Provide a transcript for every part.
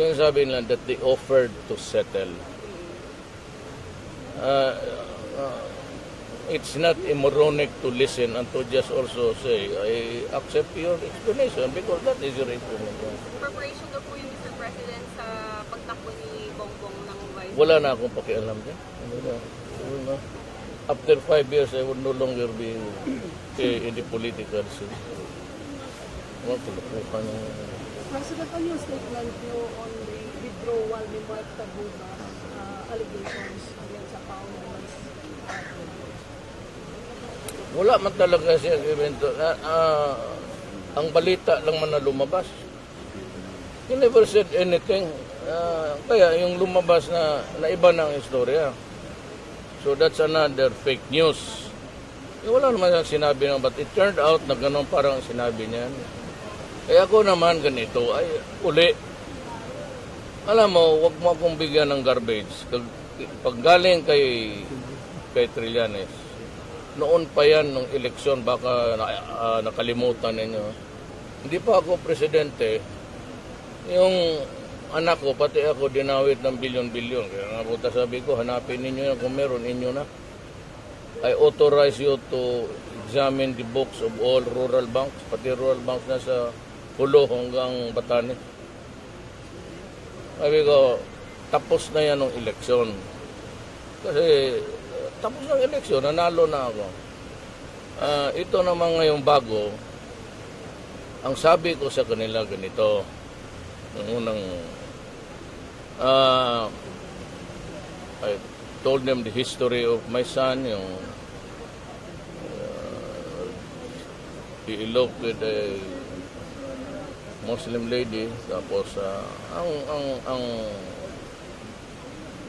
Yung sabi nila that they offered to settle. It's not moronic to listen and to just also say, I accept your explanation because that is your explanation. Preparation na po yung Mr. President sa pagtakbo ni Bongbong ng Vice. Wala na akong pakialam dyan. After 5 years, I would no longer be in the political scene. President, ano yung statement nyo on the withdrawal ni Mark Taguba allegations against sa Paulo? Wala man talaga siya evento. Ang balita lang man na lumabas. He never said anything. Kaya yung lumabas na iba ng istorya. So that's another fake news. Wala naman siyang sinabi naman, but it turned out na ganun parang sinabi niya. Kaya ako naman ganito, ay uli. Alam mo, wag mo akong bigyan ng garbage. Pag galing kay Trillanes, noon pa yan nung eleksyon, baka nakalimutan ninyo. Hindi pa ako presidente, yung anak ko, pati ako dinawit ng bilyon-bilyon. Kaya nga po sabi ko, hanapin ninyo yan kung meron, inyo na. I authorize you to examine the books of all rural banks, pati rural banks na sa Pulo hanggang Batanes. Sabi ko, tapos na yan ng eleksyon. Kasi tapos ng eleksyon, nanalo na ako. Ito naman ngayong bago, ang sabi ko sa kanila ganito, ng unang, I told them the history of my son, yung he eloped with a Muslim lady, tapos ang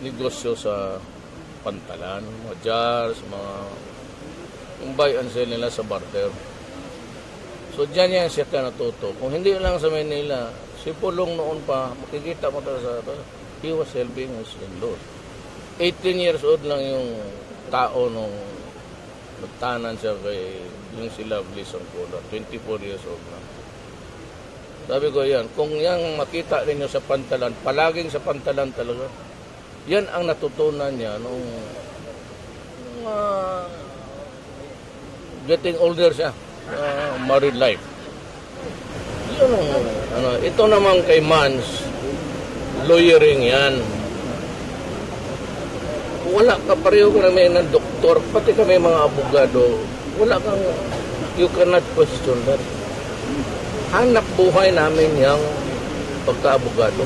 negosyo sa pantalan, mga jars, yung buy and sell nila sa barter. So dyan yan siya ka natuto. Kung hindi lang sa Manila, si Pulong noon pa, makikita mo talaga sa he was helping his in-laws. 18 years old lang yung tao nung nagtanan siya kay yung sila Bliss ang Kula. 24 years old na. Sabi ko yan, kung yan makita ninyo sa pantalan, palaging sa pantalan talaga, yan ang natutunan niya nung getting older siya, married life. Yun ang, ito naman kay Mans, lawyering yan. Wala ka, pareho kami ng doktor, pati kami mga abogado, wala kang, you cannot question that. Hanap buhay namin yung pagka-abogado.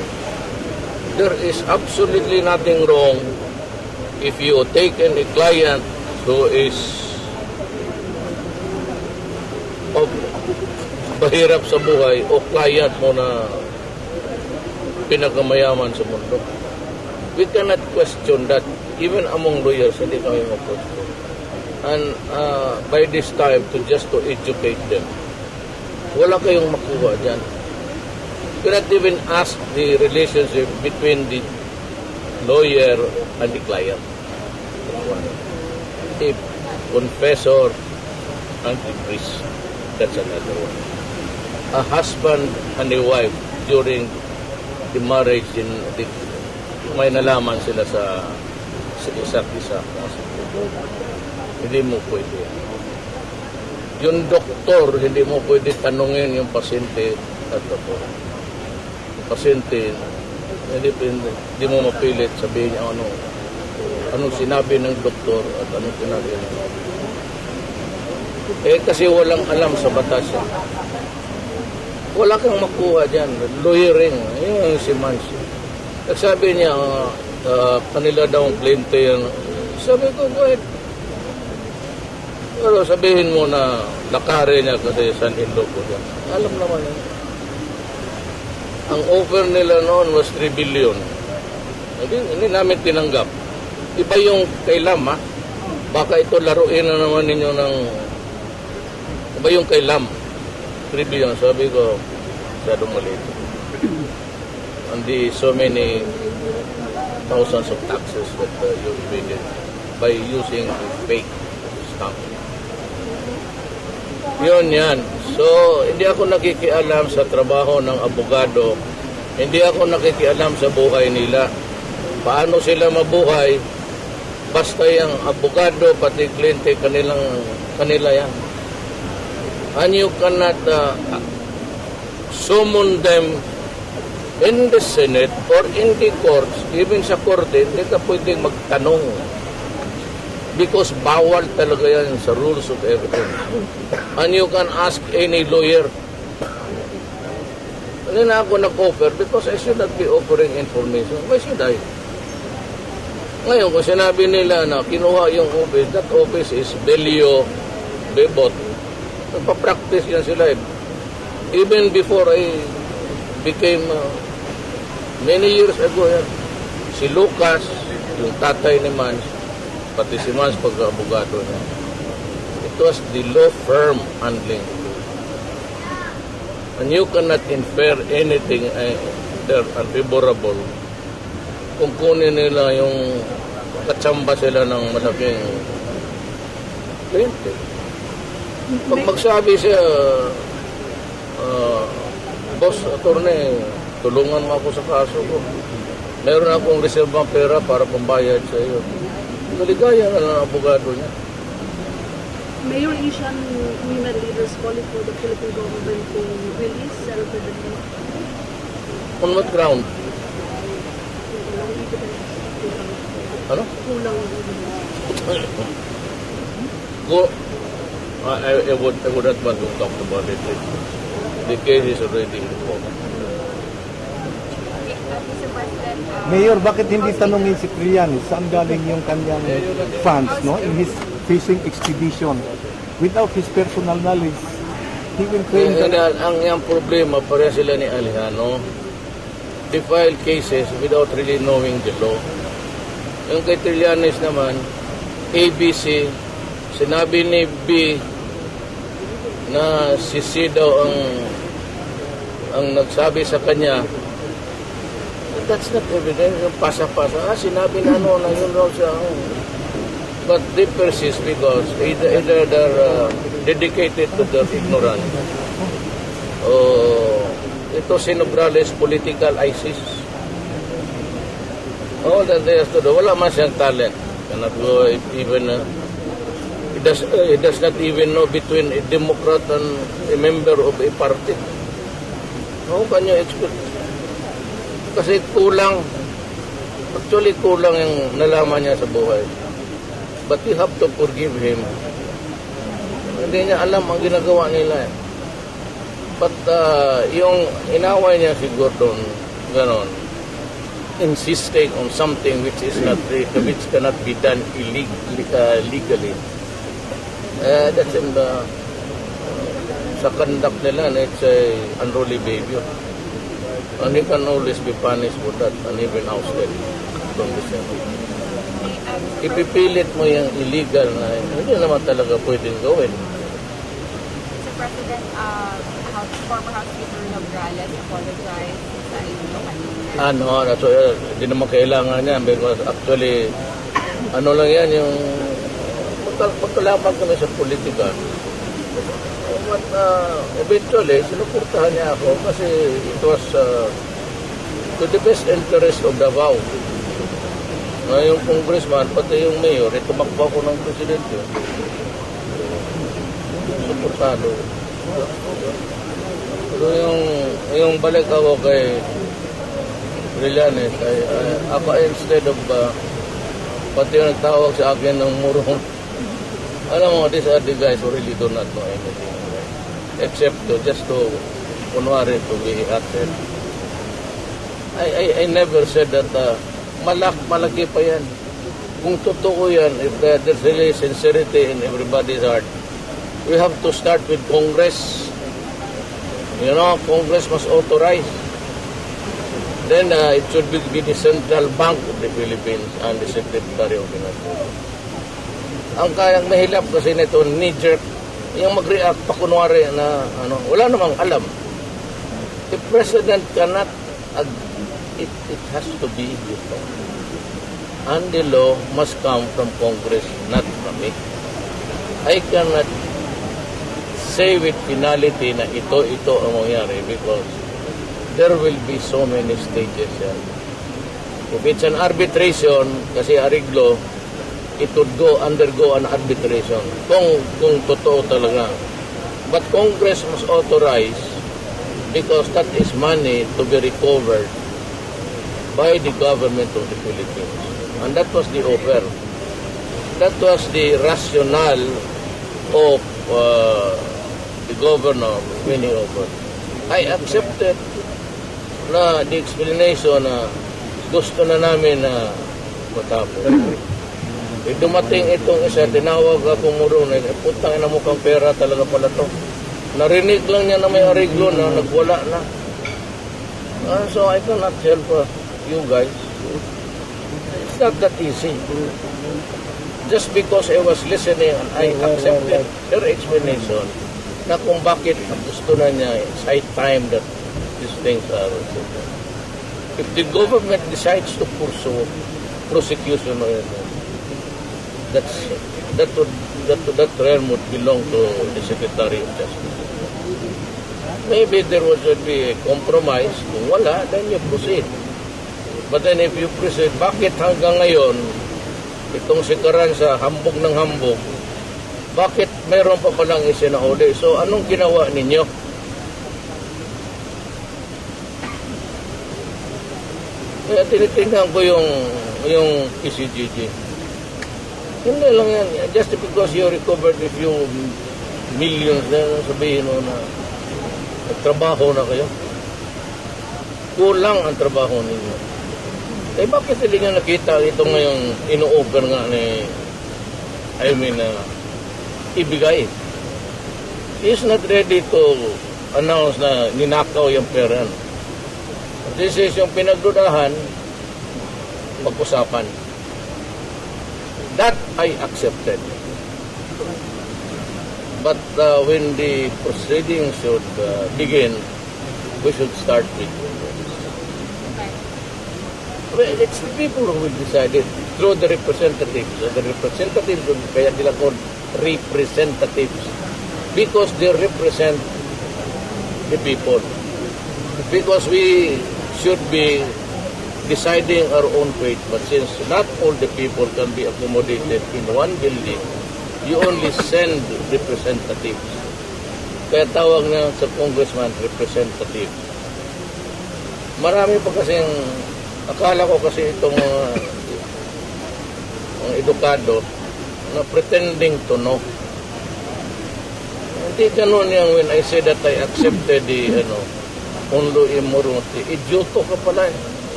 There is absolutely nothing wrong if you take a client who is bahirap sa buhay o client mo na pinagamayaman sa mundo. We cannot question that. Even among lawyers, hindi kami mag-question. And by this time, just to educate them, wala kayong makuha dyan. You cannot even ask the relationship between the lawyer and the client. The confessor and the priest. That's another one. A husband and a wife during the marriage, may nalaman sila sa isa't isa. Hindi mo pwede. Yung doktor, hindi mo pwede tanungin yung pasyente at ako. Yung pasyente, hindi mo mapilit sabihin niya anong sinabi ng doktor at anong sinabi ng kasi walang alam sa batas. Wala kang makuha dyan. Lawyering. Yun yung si Mans. Sabi niya, kanila daw ang plaintiff yan. Sabi ko, go ahead. Pero sabihin mo na nakari niya kasi son-in-law ko dyan. Alam naman yun. Ang offer nila noon was 3 billion. Hindi namin tinanggap. Iba yung kay Lam, ha? Baka ito laruin na naman ninyo ng... Iba yung kay Lam. 3 billion. Sabi ko, masyadong maliit. And so many thousands of taxes that you paid by using fake stamp. Yun yan. So, hindi ako nakikialam sa trabaho ng abogado Hindi ako nakikialam sa buhay nila. Paano sila mabuhay, basta yung abogado, pati kliyente, kanila yan. And you cannot summon them in the Senate or in the courts, even sa korte, hindi ka pwedeng magtanong. Because bawal talaga yan sa rules of evidence. And you can ask any lawyer. Hindi na ako nag-offer because I should not be offering information. Why should I? Ngayon, kung sinabi nila na kinuha yung office, that office is Belio Bebot. Nagpa-practice yan sila. Even before I became, many years ago yan, si Lucas, yung tatay ni Mans, pati si Mans pagka-abogado niya. It was the law firm handling. And you cannot infer anything they're unfavorable kung kunin nila yung katsamba sila ng malaking kliyente. Pag magsabi siya, boss, attorney, tulungan mo ako sa kaso ko. Meron akong reservang pera para pambayad sa iyo. Maligaya na lang ang abogado niya. Mayor Asian women leaders calling for the Philippine government to release self-defense. On what ground? Ano? Kulang Go. I would not want to talk about it. The case is already involved. Mr. President, Mayor, bakit hindi tanungin si Trillanes saan galing yung kanyang funds, no? In his fishing expedition. Without his personal knowledge, he will claim that... Ang problema, pareha sila ni Alejandro. They file cases without really knowing the law. Yung kay Trillanes naman, ABC, sinabi ni B na si C daw ang nagsabi sa kanya. That's not evidence. Yung pasa-pasa. Sinabi na na yun raw siya. But they persist because either they're dedicated to their ignorance. Ito si Nograles, political ISIS. All that they have to do. Wala man siyang talent. Cannot go even... He does not even know between a Democrat and a member of a party. How can you expect? Kasi kulang. Actually, kulang yung nalaman niya sa buhay. But you have to forgive him. Hindi niya alam ang ginagawa nila. But yung inaway niya si Gordon, ganon, insisting on something which cannot be done legally. That's in the sa conduct nila, it's a unruly behavior. And he can always be punished for that and even ousted from the Senate. Ipipilit mo yung illegal na hindi naman talaga pwedeng gawin. Mr. President, former House Speaker Nograles apologized sa inyo kanina. So hindi naman kailangan yan because actually, ano lang yan yung pagkalapag kami sa politika. But eventually, sinuportahan niya ako kasi it was to the best interest of Davao. Yung congressman, pati yung mayor, tumakbo ako ng presidente. Suportado. Pero yung balik ako kay Trillanes, ako instead of pati yung nagtawag sa akin ng murong, alam mo, these are the guys who really do not know anything. Except just to, kunwari, to be acted. I never said that malaki pa yan. Kung totoo yan, if there's really sincerity in everybody's heart, we have to start with Congress. You know, Congress must authorize. Then it should be the Central Bank of the Philippines and the Secretary of Finance. Ang kayang mahilap kasi nito, knee-jerk, yung mag-react pa kunwari na wala namang alam. The President cannot, it has to be the law. And the law must come from Congress, not from me. I cannot say with finality na ito ang mangyari because there will be so many stages yan. If it's an arbitration, kasi ariglo, it would undergo an arbitration. Kung totoo talaga. But Congress must authorize because that is money to be recovered by the government of the Philippines. And that was the offer. That was the rationale of the governor when he offered. I accepted na the explanation na gusto na namin na matapos. Dumating itong isa, tinawag ako muro na, putang ina mo kang pera talaga pala to. Narinig lang niya na may ariglo na nagwala na. So I cannot help you guys. It's not that easy. Just because I was listening and I accepted her explanation na kung bakit gusto na niya, it's high time that these things are. If the government decides to pursue prosecution, that realm would belong to the Secretary of Justice. Maybe there would be a compromise. Kung wala, then you proceed. But then if you proceed, bakit hanggang ngayon, itong si Carranza, hambog ng hambog, bakit meron pa palang isinauli? So anong ginawa ninyo? Kaya tinitingnan ko yung PCGG. Hindi lang yan. Just because you recovered a few millions, sabihin mo na nagtrabaho na kayo. Kulang ang trabaho ninyo. Eh bakit hindi nga nakita ito ngayong ino-offer nga ni ibigay? He is not ready to announce na ninakaw yung pera. This is yung pinagdudahan, pag-usapan. That I accepted. But when the proceedings should begin, we should start with. Well, it's the people who will decide it through the representatives. So the representatives, kaya nila called representatives, because they represent the people. Because we should be deciding our own fate, but since not all the people can be accommodated in one building, you only send representatives. Kaya tawag na sa congressman, representative. Marami pa kasing, akala ko kasi itong ang edukado na pretending to know. Hindi ganun yung when I say that I accepted the undo immorality. Idioto ka pala eh.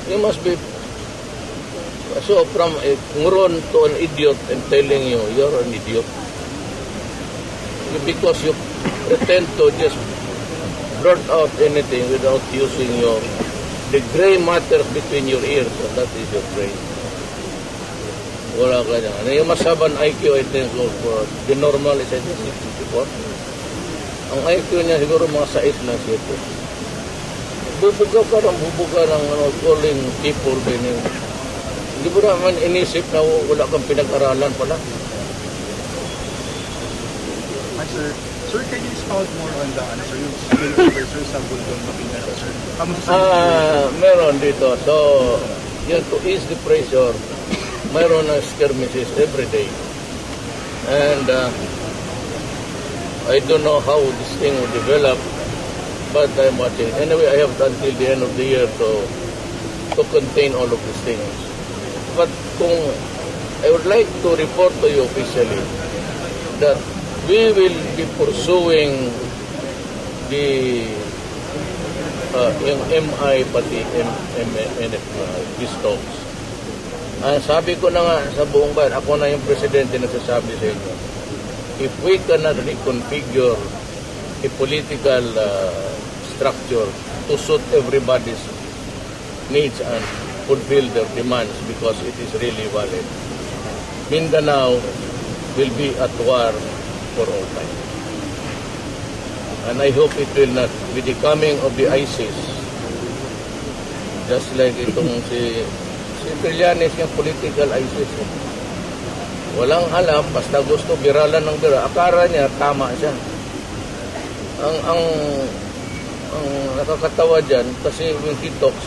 You must be so from a moron to an idiot and telling you you're an idiot. Because you pretend to just blurt out anything without using the gray matter between your ears, and that is your brain. Wala ka niya. Yung masaban IQ, I think, for the normal is 64. Ang IQ niya siguro mga 6 lang 7. Bubuga ng calling people, ganyan. Hindi mo naman inisip na wala kang pinag-aralan pala. Hi, sir. Sir, can you expound more on the yung spillover, sir, sa Bundong Makinang, sir? Meron dito. So, yun, to ease the pressure, mayroon na skirmishes every day. And I don't know how this thing will develop, but I'm watching. Anyway, I have until the end of the year to contain all of these things. But I would like to report to you officially that we will be pursuing yung MI pati MNF peace talks. Sabi ko na nga sa buong bayan, ako na yung presidente nagsasabi sa inyo, if we cannot reconfigure a political structure to suit everybody's needs and fulfill their demands because it is really valid, Mindanao will be at war for all time. And I hope it will not be the coming of the ISIS, just like itong si Trillanes, yung political ISIS. Walang alam, basta gusto biralan ng bira. Akala niya, tama siya. ang nakakatawa dyan, kasi when he talks,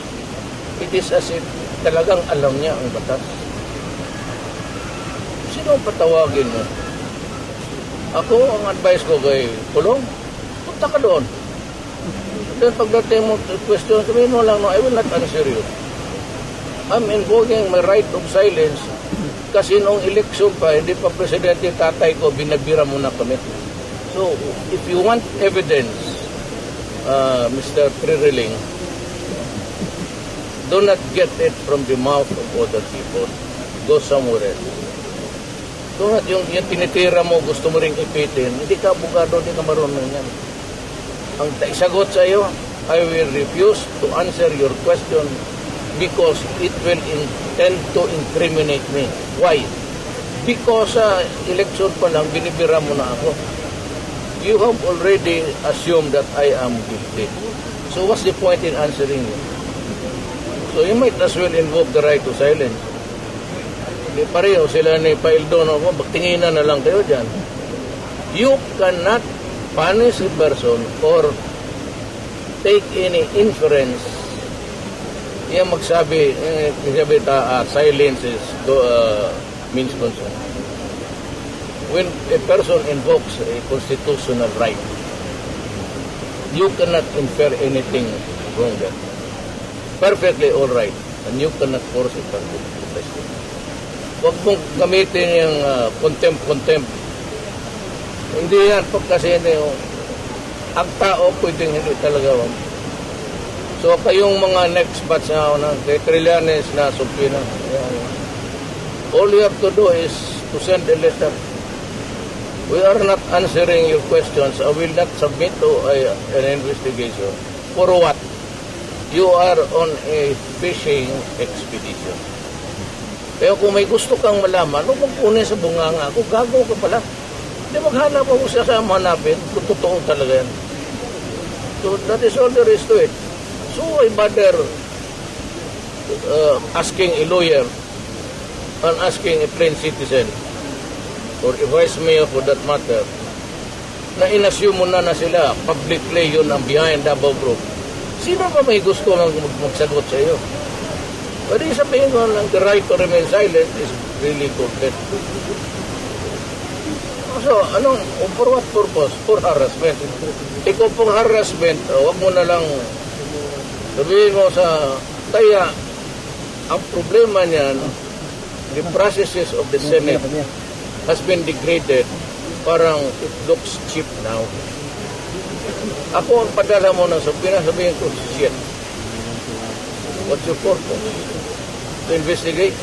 it is as if talagang alam niya ang batas. Sino ang patawagin mo? Ako, ang advice ko kay Pulong, punta ka doon. Then pagdating mo question, sabihin mo lang, no, I will not answer you. I'm invoking my right of silence kasi noong election pa, hindi pa presidente tatay ko, binagbira muna kami. So, if you want evidence, Mr. Tririling, do not get it from the mouth of other people. Go somewhere else. Do not yung tinitira mo, gusto mo ring ipitin. Hindi ka abogado, hindi ka marunong yan. Ang sagot sa iyo, I will refuse to answer your question because it will intend to incriminate me. Why? Because election pa lang, binibira mo na ako. You have already assumed that I am guilty. So what's the point in answering you? So you might as well invoke the right to silence. Pareho sila ni Paildon ako, magtinginan na lang kayo dyan. You cannot punish a person or take any inference. Yan magsabi, silence is means consent. When a person invokes a constitutional right, you cannot infer anything wrong there. Perfectly all right, and you cannot force a person to question. Huwag mong gamitin yung contempt. Hindi yan, kasi hindi, ang tao pwedeng hindi talaga. So kayong mga next batch na kay Trillanes na supina, all you have to do is to send a letter. We are not answering your questions. I will not submit to an investigation. For what? You are on a fishing expedition. Pero kung may gusto kang malaman, huwag mong kunin sa bunganga. Kung gagaw ka pala, hindi maghanap ako sa hanapin kung totoo talaga yan. So that is all there is to it. So I bother asking a lawyer and asking a plain citizen or a vice mayor for that matter na inassume mo na sila publicly yun ang behind the above group. Sino ba may gusto magsagot sa iyo? Pwede sabihin ko lang, the right to remain silent is really complete. So, for what purpose? For harassment. Ikaw pong harassment, wag mo na lang sabihin mo kaya, ang problema niyan, the processes of the Senate has been degraded. Parang it looks cheap now. Ako ang padala mo na sabihin ko, shit. What's your purpose? To investigate?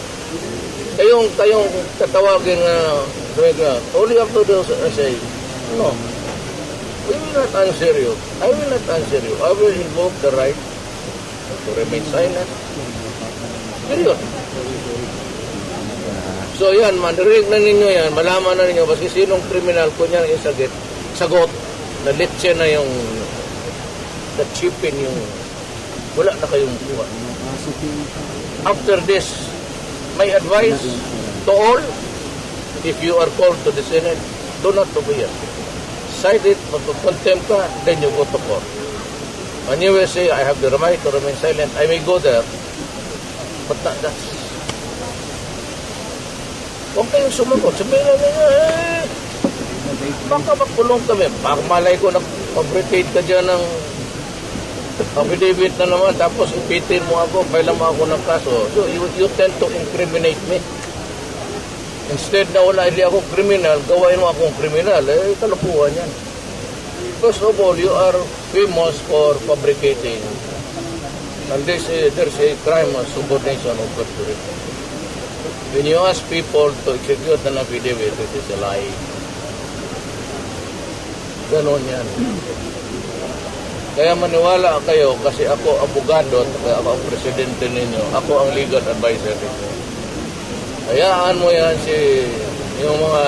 Kayong tatawagin all you have to do is say, no, we will not answer you. I will not answer you. I will invoke the right to remain silent. Period. So yan, mandirig na ninyo yan, malaman na ninyo, kasi sinong kriminal ko niyan sagot, na letse na yung, na chipin yung, wala na kayong kuha. After this, my advice to all, if you are called to the Senate, do not obey it. Cite it, magpakontempt ka, then you go to court. And you will say, I have the right to remain silent. I may go there, but not that. Huwag kayong sumagot. Sabihin na niya, baka magkulong kami. Baka malay ko, nag-fabricate ka dyan ng affidavit na naman, tapos ipitin mo ako, kailan mo ako ng kaso. So, you tend to incriminate me. Instead na wala, hindi ako criminal, gawain mo akong criminal. Kalupuhan yan. First of all, you are famous for fabricating. And there's a crime of subordination of perjury. When you ask people to execute an affidavit, it is a lie. Ganon yan. Kaya maniwala kayo kasi ako abogado at ako ang presidente ninyo. Ako ang legal advisor ninyo. Hayaan mo yan yung mga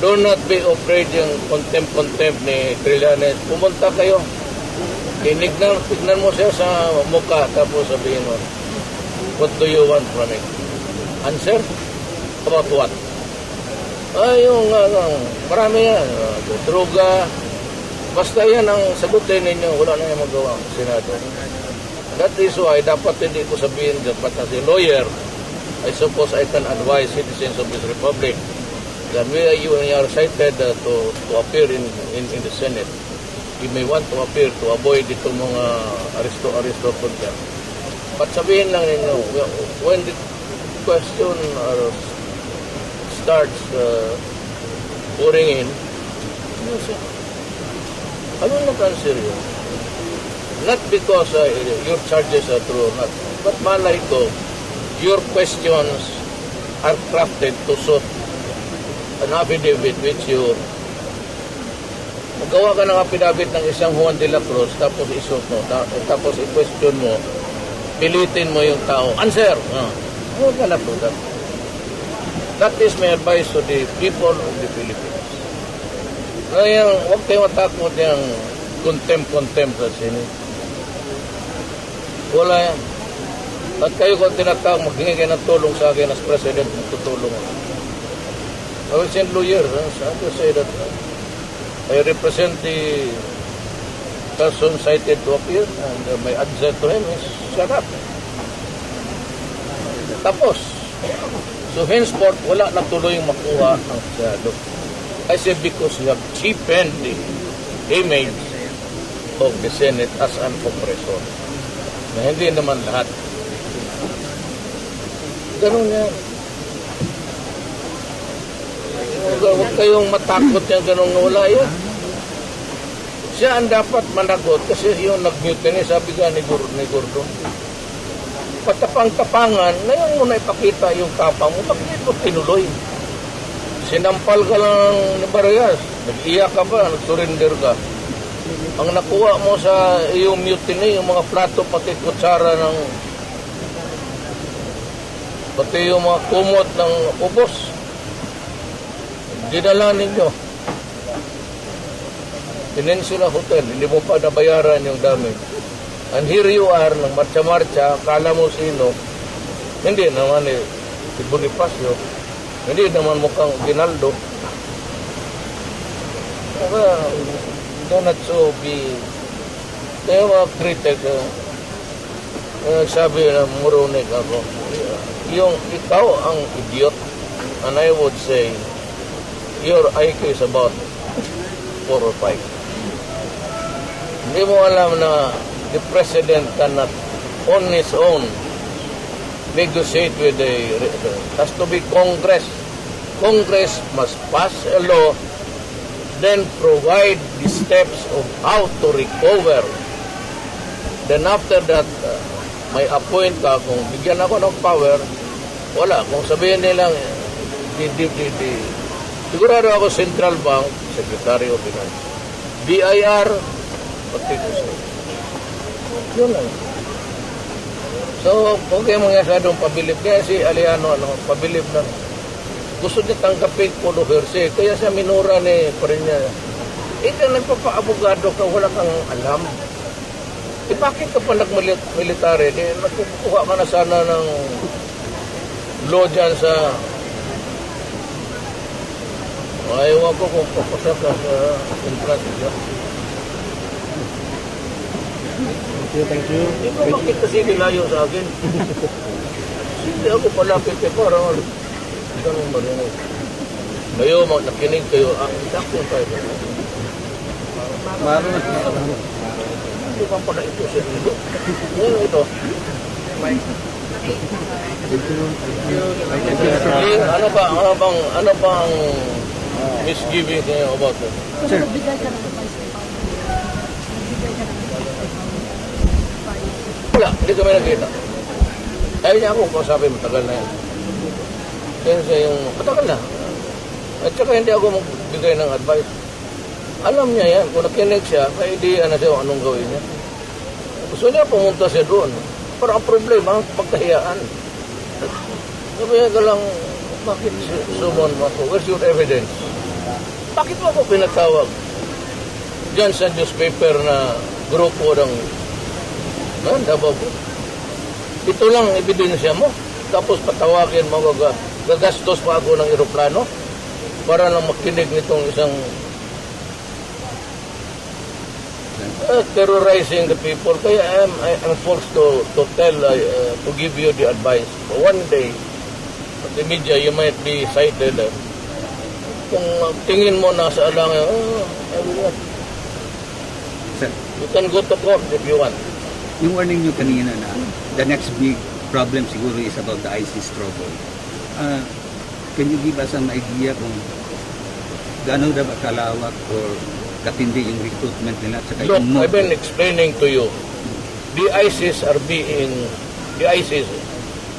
do not be afraid yung contempt ni Trillanes. Pumunta kayo. Tignan mo siya sa mukha tapos sabihin mo, what do you want from me? Answer? About what? Yung marami yan. Droga, Basta yan ang sagutin ninyo, wala na yung magawa ang Senado. That is why dapat hindi ko sabihin that, but as a lawyer, I suppose I can advise citizens of this republic that when you are cited to appear in the Senate, you may want to appear to avoid itong mga aristo po dyan. But sabihin lang ninyo, when the question starts pouring in, ano nag-answer yun? Not because your charges are true or not, but malay ko, your questions are crafted to suit an affidavit which you magawa ka ng affidavit ng isang Juan de la Cruz tapos isuot mo, tapos i-question mo, pilitin mo yung tao. Answer! Huwag ka na po that. That is my advice to the people of the Philippines. Ngayon, huwag kayo matakot yung contempt sa Senate. Wala yan. At kayo kung tinatawag, maghingi kayo ng tulong sa akin as President, magtutulong ako. I will send lawyers. I will say that I represent the person cited to appear and my answer to him is, shut up. Tapos. So henceforth, wala na tuloy yung makuha ang Senado. I said because you have cheapened the image of the Senate as an oppressor. Na hindi naman lahat. Ganun yan. Huwag kayong matakot yung ganun na wala yan. Siya ang dapat managot kasi yung nag-mutiny, sabi ka ni Gordon. Patapang-tapangan, ngayon mo na ipakita yung tapang mo, bakit mo tinuloy? Sinampal ka lang ni Barayas, nag-iyak ka ba, nag-surrender ka. Ang nakuha mo sa iyong mutiny, yung mga plato, pati kutsara ng pati yung mga kumot ng ubos, dinala ninyo. Peninsula Hotel, hindi mo pa nabayaran yung dami. And here you are, nang marcha-marcha, kala mo sino, hindi naman si Bonifacio, hindi naman mukhang Ginaldo. Do not so be, kaya mga critic, sabi na murunig ako, yung ikaw ang idiot, and I would say, your IQ is about 4 or 5. Hindi mo alam na the president cannot on his own negotiate with has to be Congress. Congress must pass a law, then provide the steps of how to recover. Then after that, may appoint ka, kung bigyan ako ng power, wala. Kung sabihin nilang, sigurado ako Central Bank, Secretary of Finance, BIR, pati ko siya. Yun lang. So, huwag kayo masyadong pabilib. Kaya si Aliano, pabilib na. Gusto niya tanggapin Polo Herse. Kaya siya minura ni Parinya. Ikaw nagpapa-abogado ka, wala kang alam. Bakit ka pa nag-military? Nagkukuha ka na sana ng law dyan sa... Ayaw ko kung papasa ka sa entrance dyan. Thank you. Hindi ko bakit kasi nilayo sa akin. Hindi ako palapit eh, parang ganun ba rin eh. Kayo, nakinig kayo, sakto tayo. Hindi ba pala ito siya dito? Ngayon ito. Ano bang misgiving kayo about it? Sir, nagbigay ka ng advice kay Paolo. Nagbigay ka ng Wala, hindi kami nakita. Ayaw niya ako kung sabi matagal na yan. Kaya siya yung matagal na. At saka hindi ako magbigay ng advice. Alam niya yan. Kung nakinig siya, may idea na siya anong gawin niya. Gusto niya pumunta siya doon. Pero ang problema, pagkahiyaan. Sabi niya ka lang, bakit sumon mo ako? Where's your evidence? Bakit mo ako pinatawag? Diyan sa newspaper na grupo ng Davao. Ito lang ebidensya mo. Tapos patawagin mo, gagastos pa ako ng eroplano para lang makinig nitong isang terrorizing the people. Kaya I'm forced to tell, to give you the advice. One day, at the media, you might be cited. Kung tingin mo nasa alangan, I will not. Sir, You can go to court if you want. yung warning nyo kanina na the next big problem siguro is about the ISIS trouble. Can you give us an idea kung gaano daw kalawak or katindi yung recruitment nila? Look, I've been explaining to you. The ISIS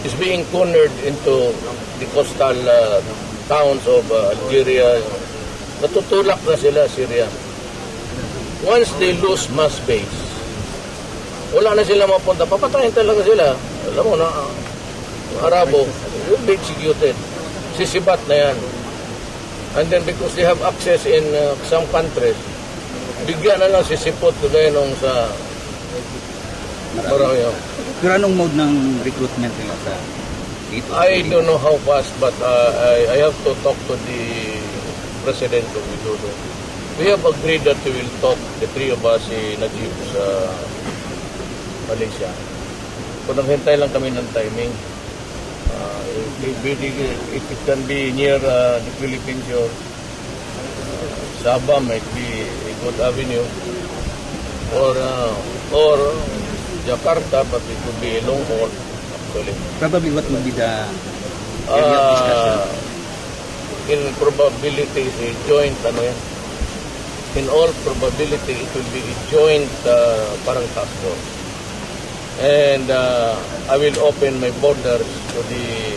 is being cornered into the coastal towns of Algeria. Natutulak na sila, Syria. Once they lose mass base, wala na sila mapunta. Papatayin talaga sila. Alam mo na, Arabo, will be executed. Sisibat na yan. And then because they have access in some countries, bigyan na lang sisipot kagaya nung sa Marami. Pero anong mode ng recruitment nila sa dito? I don't know how fast, but I have to talk to the President of Widodo. We have agreed that we will talk, the three of us, si Najib sa Malaysia. Kung naghintay lang kami ng timing, if it can be near the Philippines or Sabah might be a good avenue, or Jakarta, but it could be a long haul actually. Probably what would be the area of discussion? In probability, a joint, in all probability, it will be a joint parang task force. And I will open my borders to the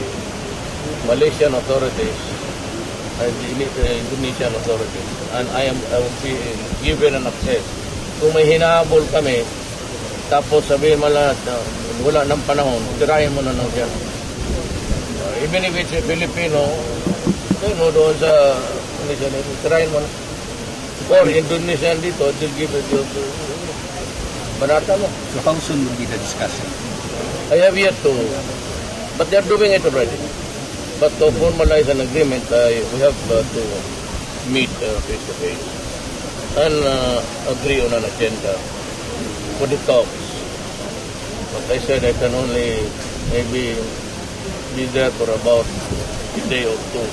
Malaysian authorities and the Indonesian authorities. And I will be given an access. Kung may hinahabol kami, tapos sabihin mo lang wala ng panahon, tirahin mo na lang dyan. Even if it's a Filipino, doon sa Indonesia, tirahin mo na. Or Indonesian dito, they'll give it to banata mo. So how soon will be the discussion? I have yet to, but they're doing it already. But to formalize an agreement, we have to meet face to face and agree on an agenda for the talks. But I said I can only maybe be there for about a day or two.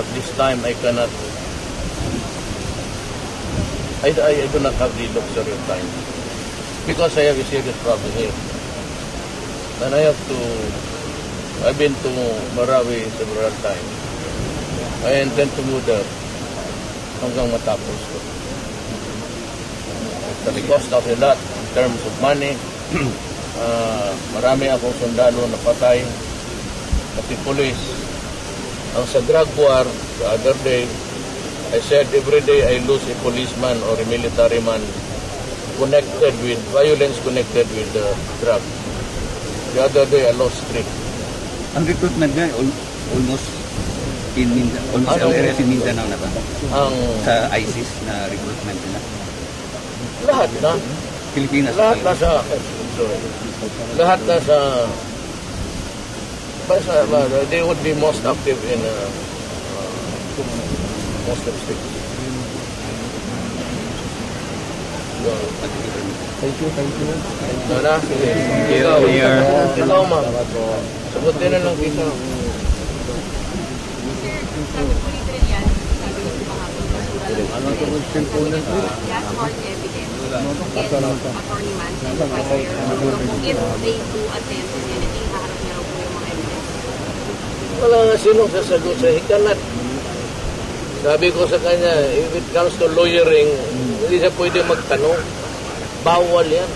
At this time, I cannot. I do not have the luxury of time because I have a serious problem here. And I've been to Marawi several times. I intend to go there hanggang matapos ko. It cost us a lot in terms of money. Marami akong sundalo na patay. Pati police. Ang sa drug war, the other day, I said every day I lose a policeman or a military man connected with violence, connected with drug. The other day I lost 3. Ang recruitment na almost in almost all areas in Mindanao na ba? Sa ISIS na recruitment nila? Lahat na. Pilipinas. Lahat na sa lahat na sa they would be most active in Muslim states. Thank you. Na, sige. Ikaw, ma'am. Sagutin na lang kita. Sir, sabi po ni Trillian, sabi niyo kahapon, just hard evidence against Attorney Manson, Vice Mayor. So kung if they do attend to anything, haharap niya raw po yung mga evidence. Wala nga sinong sasagot sa hikalat. Sabi ko sa kanya, if it comes to lawyering, hindi siya pwede magtanong. Bawal yan.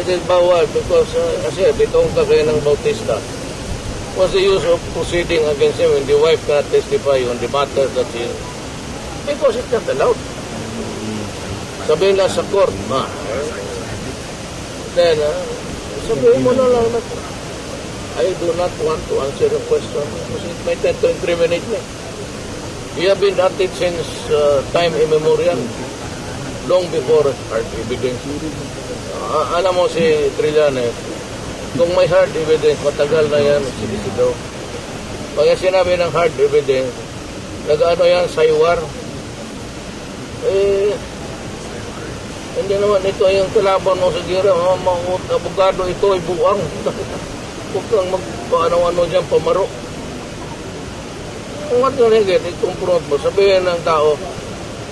It is bawal because kasi bitong ka kayo ng Bautista. What's the use of proceeding against him when the wife cannot testify on the matter that he... Because it's not allowed. Sabihin lang sa court, then, sabihin mo na lang na I do not want to answer the question because it might tend to incriminate me. We have been at it since time immemorial, long before hard evidence. Alam mo si Trillanes, kung may hard evidence, matagal na yan, sinisigaw. Pag sinabi ng hard evidence, nag-ano yan, saywar. Eh, hindi naman ito yung kalaban mo sa gira. Mga abogado, ito ay buang. Huwag kang magpaano-ano dyan, pamaro. Kung what you're higit, i-confront mo, sabihin ng tao,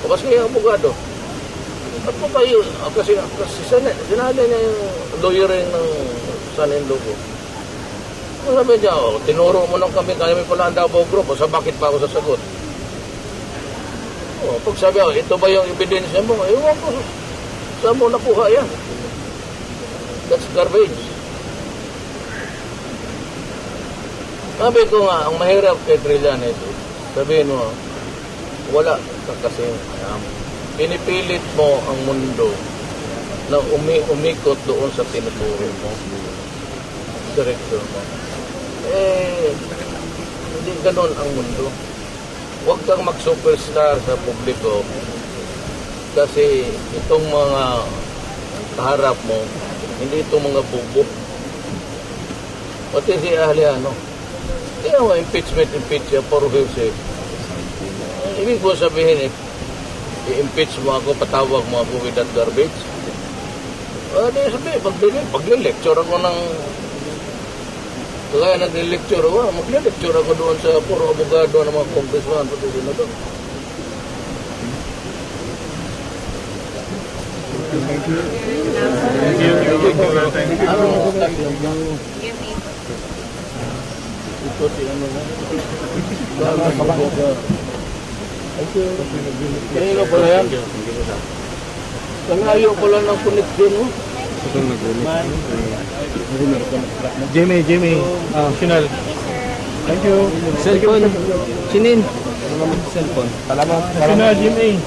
kasi yung abogado. At po kayo, kasi sinali niya yung lawyering ng son-in-law ko. Kung sabi niya, tinuro mo nang kami pala ang Davao Group, sa bakit pa ako sasagot? Pag sabi ako, ito ba yung ebidensya mo? Ewan ko, saan mo nakuha yan? That's garbage. Sabi ko nga, ang mahirap kay Trillanes, sabihin mo, wala ka kasi pinipilit mo ang mundo na umikot doon sa tinuturo mo, director mo. Hindi ganon ang mundo. Huwag kang mag-superstar sa publiko kasi itong mga kaharap mo, hindi itong mga bubo. Pati si Ahliano, kaya mo impeach siya for hearsay. Ibig ko sabihin, i-impeach mo ako, patawag mo ako with that garbage. Di sabi, pag-lecture ako ng kaya nag-lecture ako, mag-lecture ako doon sa puro abogado ng mga congressman, pati din na doon. Thank you. Thank you. Ito si ano na. Kanina pala yan. Kangayo pala ng connection mo. Jimmy, Sinal. Thank you. Cellphone. Sinin. Cellphone. Salamat. Sinal, Jimmy.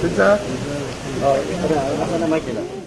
Pizza? Oh, nasa na mic nila.